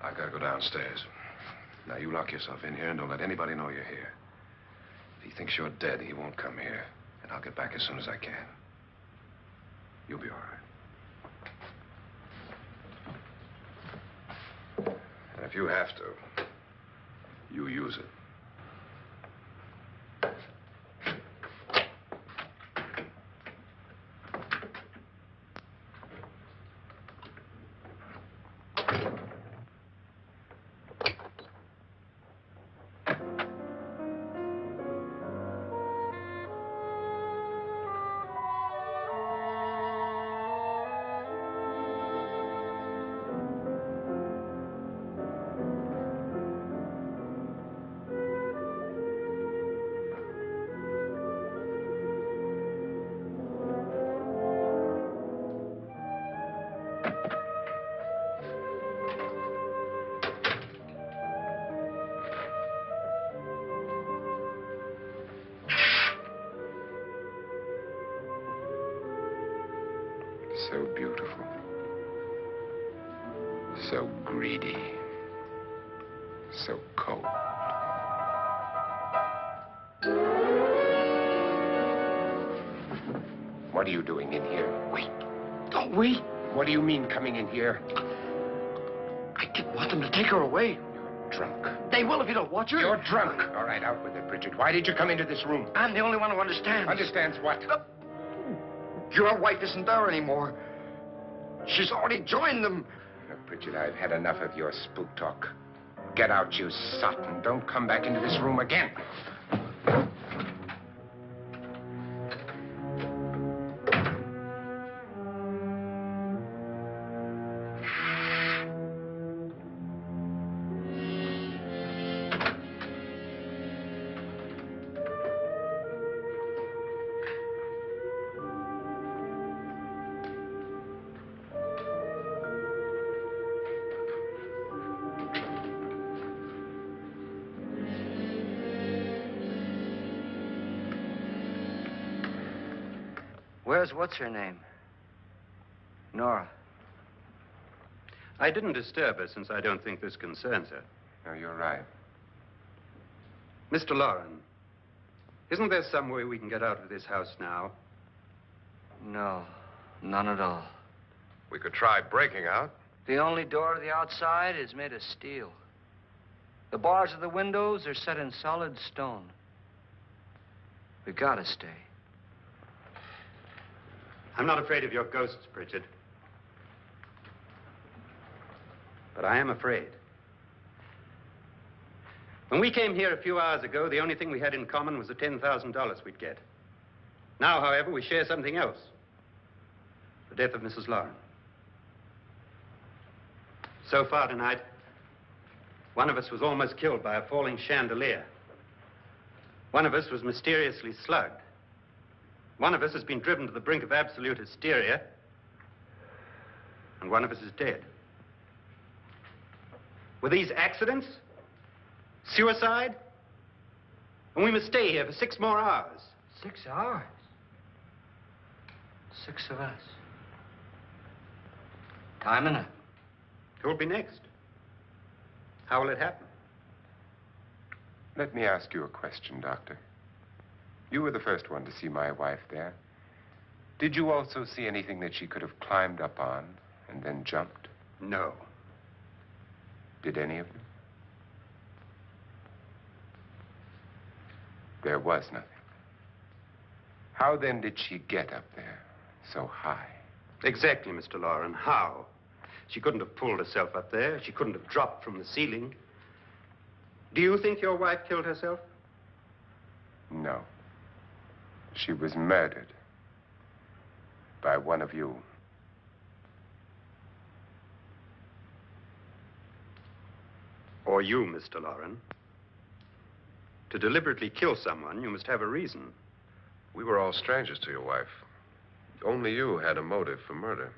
I gotta go downstairs. Now, you lock yourself in here and don't let anybody know you're here. If he thinks you're dead, he won't come here. And I'll get back as soon as I can. You'll be all right. And if you have to, you use it. So beautiful. So greedy. So cold. What are you doing in here? Wait. Don't wait. What do you mean coming in here? I didn't want them to take her away. You're drunk. They will if you don't watch her. You're drunk. All right, out with it, Bridget. Why did you come into this room? I'm the only one who understands. Understands what? Your wife isn't there anymore. She's already joined them. Look, Bridget, I've had enough of your spook talk. Get out, you sot, and don't come back into this room again. Where's what's-her-name? Nora. I didn't disturb her since I don't think this concerns her. No, you're right. Mr. Loren, isn't there some way we can get out of this house now? No, none at all. We could try breaking out. The only door to the outside is made of steel. The bars of the windows are set in solid stone. We gotta stay. I'm not afraid of your ghosts, Pritchard. But I am afraid. When we came here a few hours ago, the only thing we had in common was the $10,000 we'd get. Now, however, we share something else. The death of Mrs. Loren. So far tonight, one of us was almost killed by a falling chandelier. One of us was mysteriously slugged. One of us has been driven to the brink of absolute hysteria. And one of us is dead. Were these accidents? Suicide? And we must stay here for 6 more hours. 6 hours? 6 of us. Time enough. Who'll be next? How will it happen? Let me ask you a question, Doctor. You were the first one to see my wife there. Did you also see anything that she could have climbed up on and then jumped? No. Did any of you? There was nothing. How then did she get up there so high? Exactly, Mr. Loren. How? She couldn't have pulled herself up there. She couldn't have dropped from the ceiling. Do you think your wife killed herself? No. She was murdered by one of you. Or you, Mr. Loren. To deliberately kill someone, you must have a reason. We were all strangers to your wife. Only you had a motive for murder.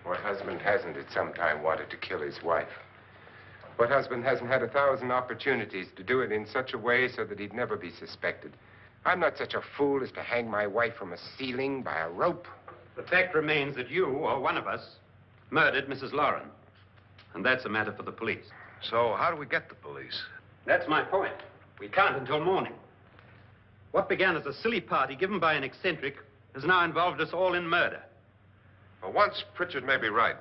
What husband hasn't at some time wanted to kill his wife? What husband hasn't had 1,000 opportunities to do it in such a way so that he'd never be suspected? I'm not such a fool as to hang my wife from a ceiling by a rope. The fact remains that you, or one of us, murdered Mrs. Loren. And that's a matter for the police. So how do we get the police? That's my point. We can't until morning. What began as a silly party given by an eccentric has now involved us all in murder. For once, Pritchard may be right.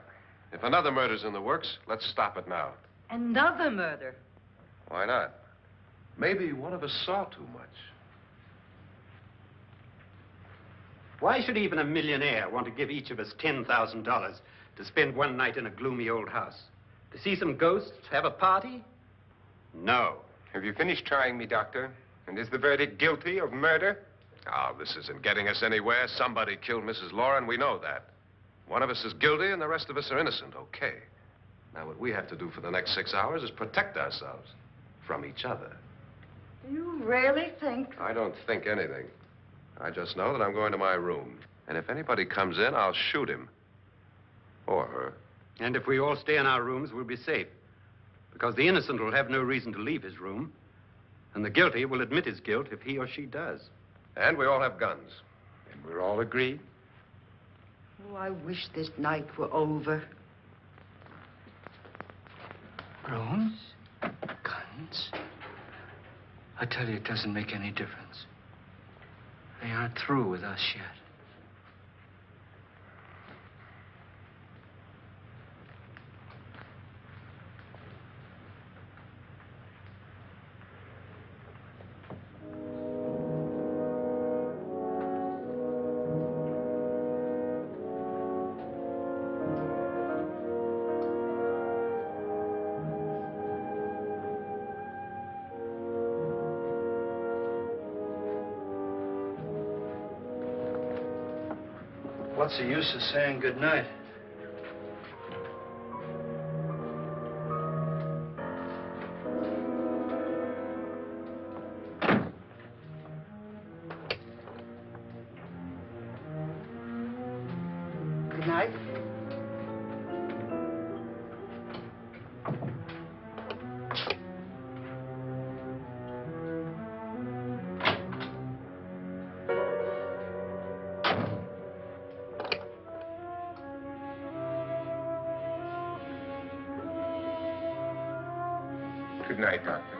If another murder's in the works, let's stop it now. Another murder? Why not? Maybe one of us saw too much. Why should even a millionaire want to give each of us $10,000 to spend one night in a gloomy old house? To see some ghosts, have a party? No. Have you finished trying me, Doctor? And is the verdict guilty of murder? Oh, this isn't getting us anywhere. Somebody killed Mrs. Loren. We know that. One of us is guilty and the rest of us are innocent. Okay. Now, what we have to do for the next 6 hours is protect ourselves from each other. Do you really think? I don't think anything. I just know that I'm going to my room. And if anybody comes in, I'll shoot him. Or her. And if we all stay in our rooms, we'll be safe. Because the innocent will have no reason to leave his room. And the guilty will admit his guilt if he or she does. And we all have guns. And we're all agreed? Oh, I wish this night were over. Rooms? Guns? I tell you, it doesn't make any difference. They aren't through with us yet. What's the use of saying good night? Good night. Good night, Doctor.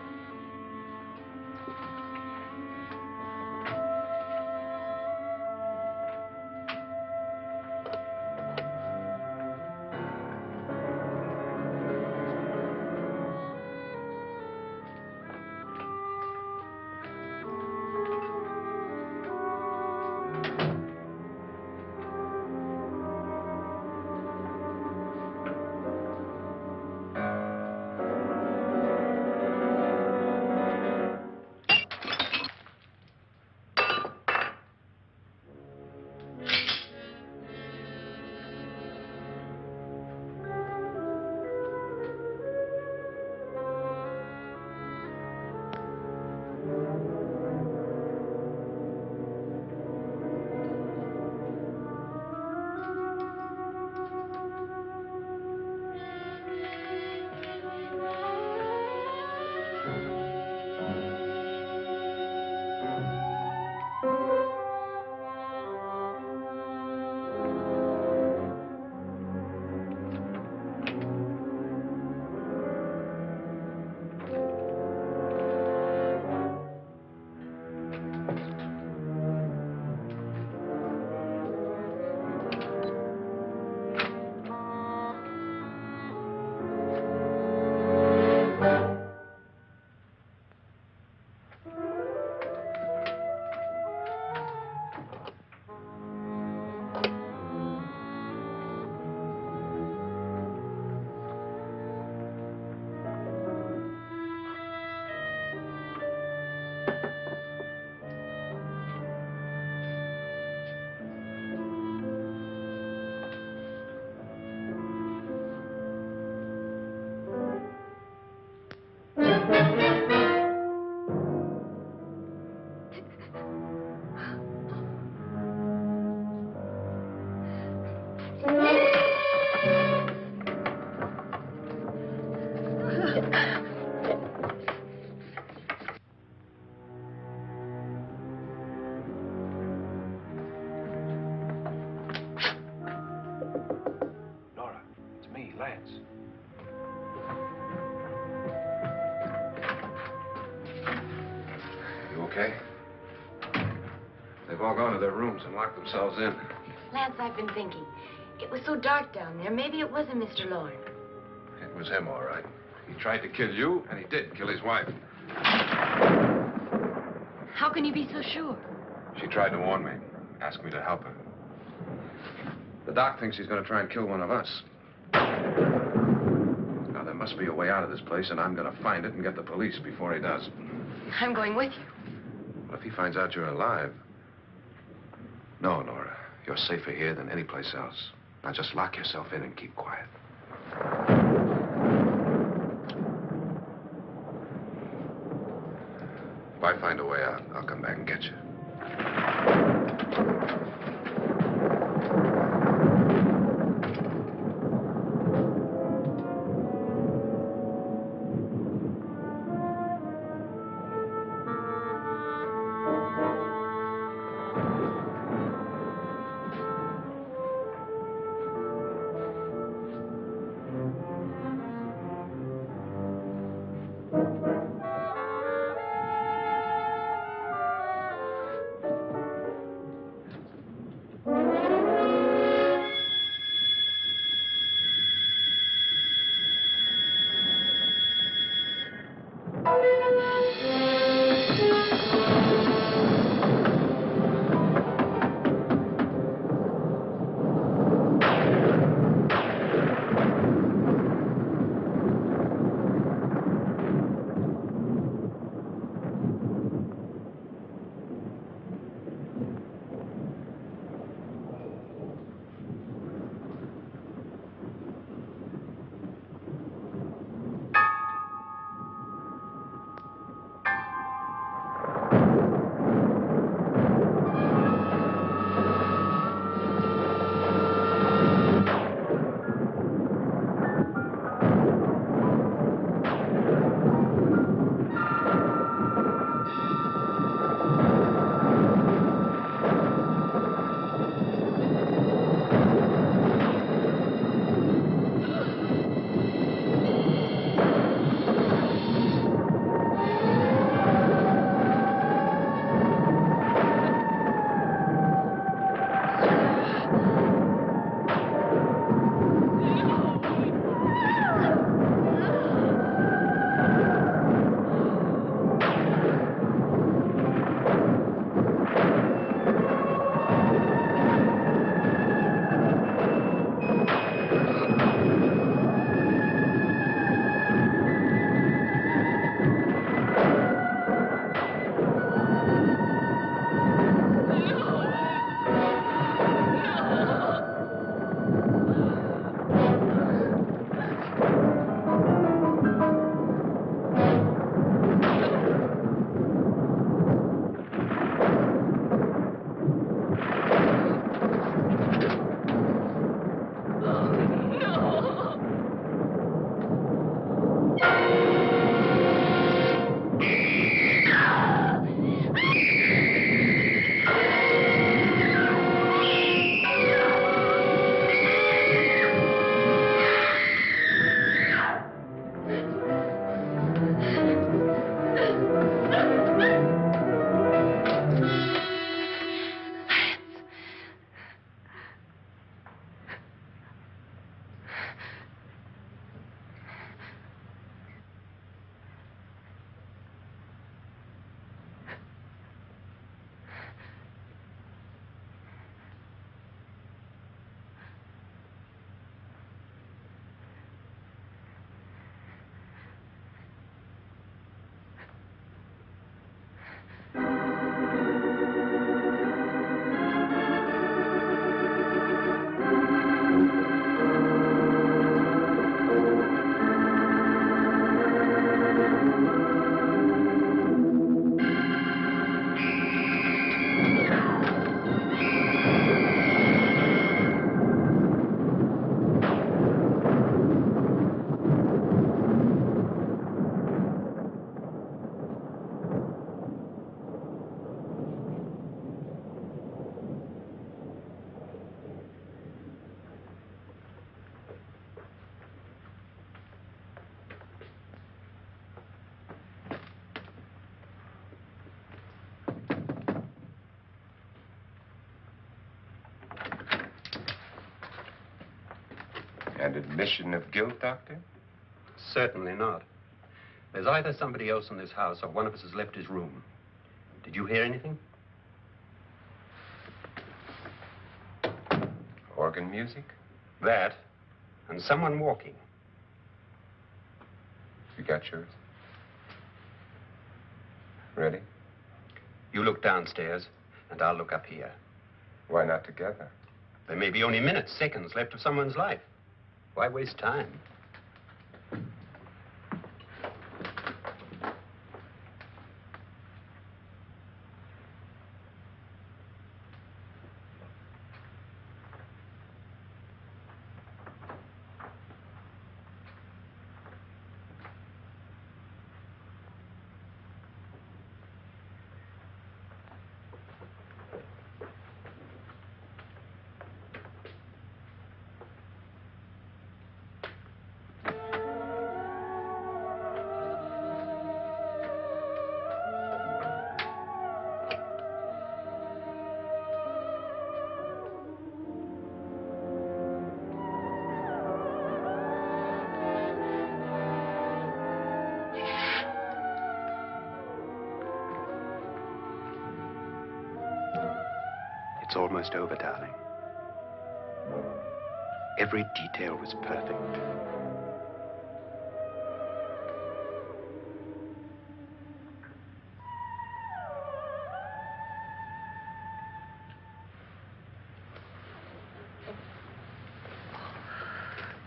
Lance. You okay? They've all gone to their rooms and locked themselves in. Lance, I've been thinking. It was so dark down there. Maybe it wasn't Mr. Lorne. It was him, all right. He tried to kill you, and he did kill his wife. How can you be so sure? She tried to warn me, asked me to help her. The doc thinks he's going to try and kill one of us. Now, there must be a way out of this place, and I'm going to find it and get the police before he does. I'm going with you. Well, if he finds out you're alive... No, Nora. You're safer here than any place else. Now, just lock yourself in and keep quiet. If I find a way out, I'll come back and get you. And admission of guilt, Doctor? Certainly not. There's either somebody else in this house or one of us has left his room. Did you hear anything? Organ music? That, and someone walking. You got yours? Ready? You look downstairs, and I'll look up here. Why not together? There may be only minutes, seconds left of someone's life. Why waste time? It's almost over, darling. Every detail was perfect.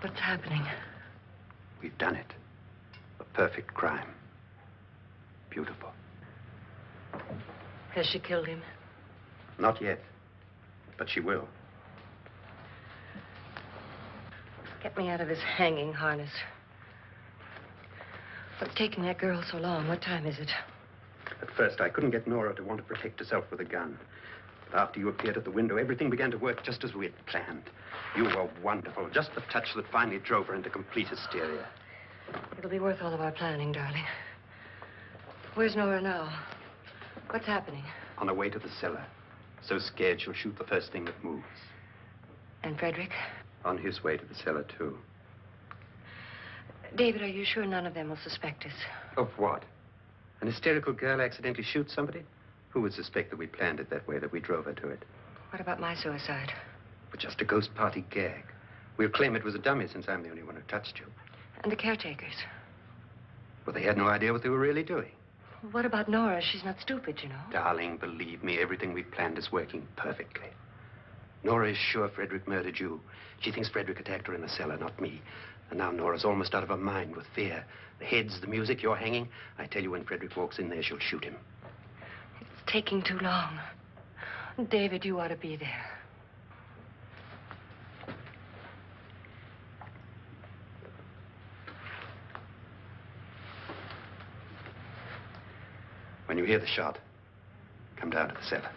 What's happening? We've done it. A perfect crime. Beautiful. Has she killed him? Not yet. But she will. Get me out of this hanging harness. What's taking that girl so long? What time is it? At first, I couldn't get Nora to want to protect herself with a gun. But after you appeared at the window, everything began to work just as we had planned. You were wonderful. Just the touch that finally drove her into complete hysteria. It'll be worth all of our planning, darling. Where's Nora now? What's happening? On her way to the cellar. So scared she'll shoot the first thing that moves. And Frederick? On his way to the cellar, too. David, are you sure none of them will suspect us? Of what? An hysterical girl accidentally shoots somebody? Who would suspect that we planned it that way, that we drove her to it? What about my suicide? But just a ghost party gag. We'll claim it was a dummy since I'm the only one who touched you. And the caretakers? Well, they had no idea what they were really doing. What about Nora? She's not stupid, you know. Darling, believe me, everything we planned is working perfectly. Nora is sure Frederick murdered you. She thinks Frederick attacked her in the cellar, not me. And now Nora's almost out of her mind with fear. The heads, the music, you're hanging. I tell you, when Frederick walks in there, she'll shoot him. It's taking too long. David, you ought to be there. When you hear the shot, come down to the cellar.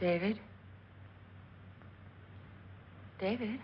David? David?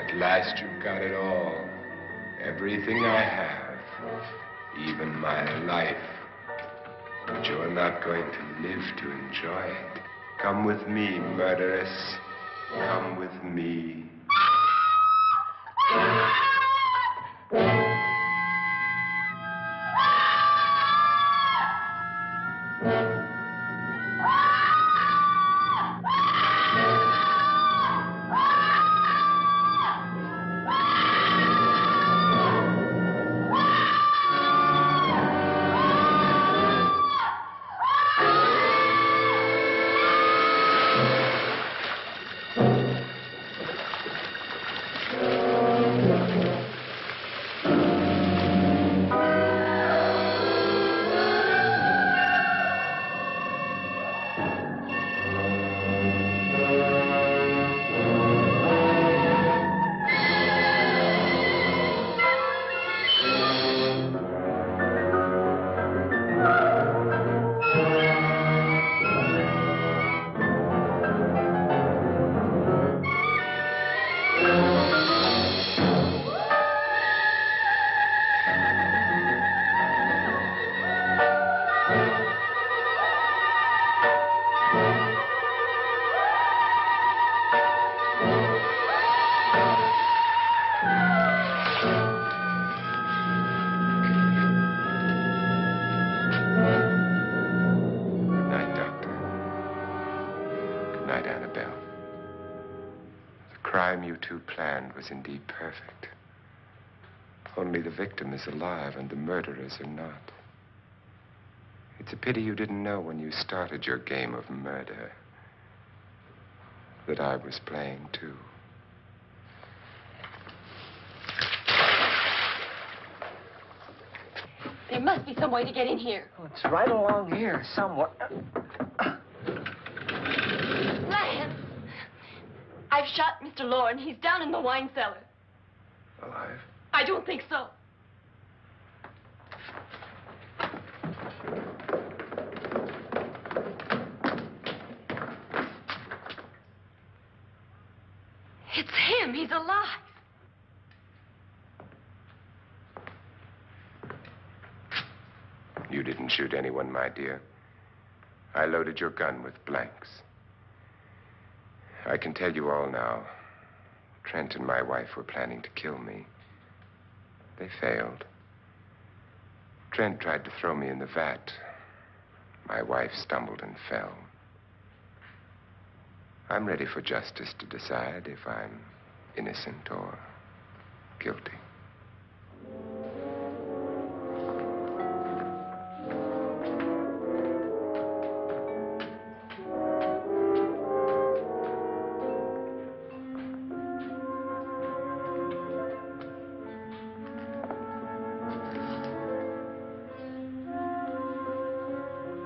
At last you've got it all. Everything I have. Even my life. But you're not going to live to enjoy it. Come with me, murderess. Come with me. You two planned was indeed perfect. Only the victim is alive and the murderers are not. It's a pity you didn't know when you started your game of murder that I was playing too. There must be some way to get in here. Oh, it's right along here somewhere. Lance! I've shot Mr. Loren. He's down in the wine cellar. Alive? I don't think so. It's him. He's alive. You didn't shoot anyone, my dear. I loaded your gun with blanks. I can tell you all now. Trent and my wife were planning to kill me. They failed. Trent tried to throw me in the vat. My wife stumbled and fell. I'm ready for justice to decide if I'm innocent or guilty.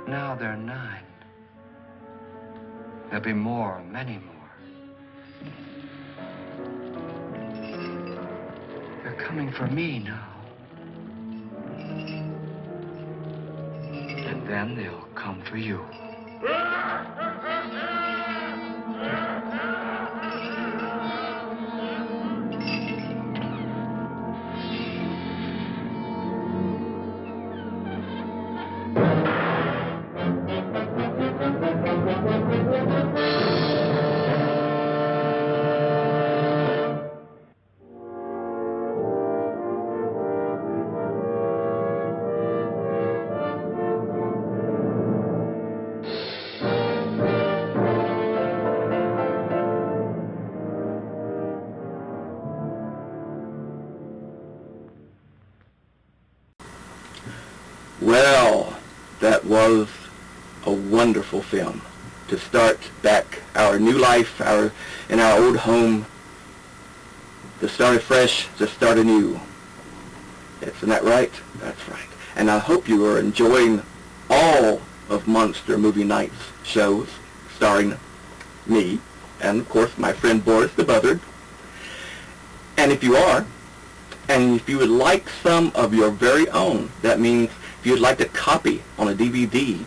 Now they're 9. There'll be more, many more. They're coming for me now. And then they'll come for you. Well, that was a wonderful film to start back our new life, in our old home, to start afresh, to start anew. Isn't that right? That's right. And I hope you are enjoying all of Monster Movie Night's shows, starring me, and of course my friend Boris the Buzzard. And if you are, and if you would like some of your very own, that means if you'd like a copy on a DVD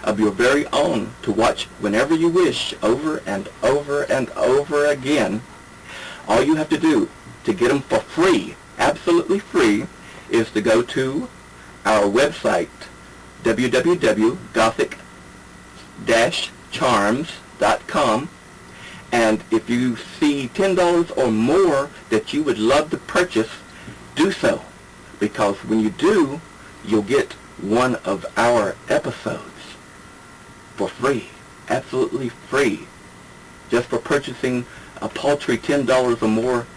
of your very own to watch whenever you wish, over and over and over again, all you have to do to get them for free, absolutely free, is to go to our website, www.gothic-charms.com, and if you see $10 or more that you would love to purchase, do so, because when you do, you'll get one of our episodes for free, absolutely free, just for purchasing a paltry $10 or more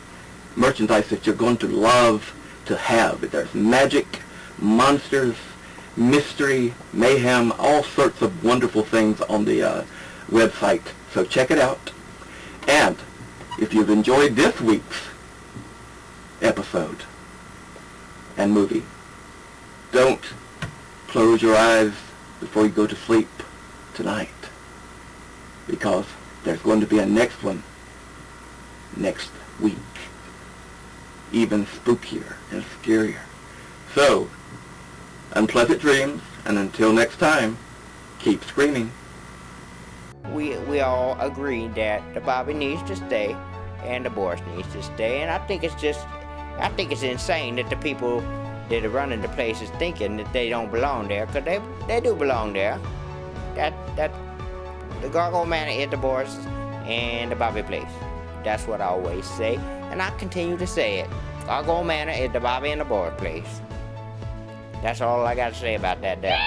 merchandise that you're going to love to have. There's magic, monsters, mystery, mayhem, all sorts of wonderful things on the website. So check it out. And if you've enjoyed this week's episode and movie, don't close your eyes before you go to sleep tonight, because there's going to be a next one next week, even spookier and scarier. So, unpleasant dreams, and until next time, keep screaming. We all agree that the Bobby needs to stay and the Boris needs to stay, and I think it's insane that the people that are running the place is thinking that they don't belong there, because they do belong there. That the Gargoyle Manor is the Boris and the Bobby place. That's what I always say, and I continue to say it. Gargoyle Manor is the Bobby and the Boris place. That's all I got to say about that there.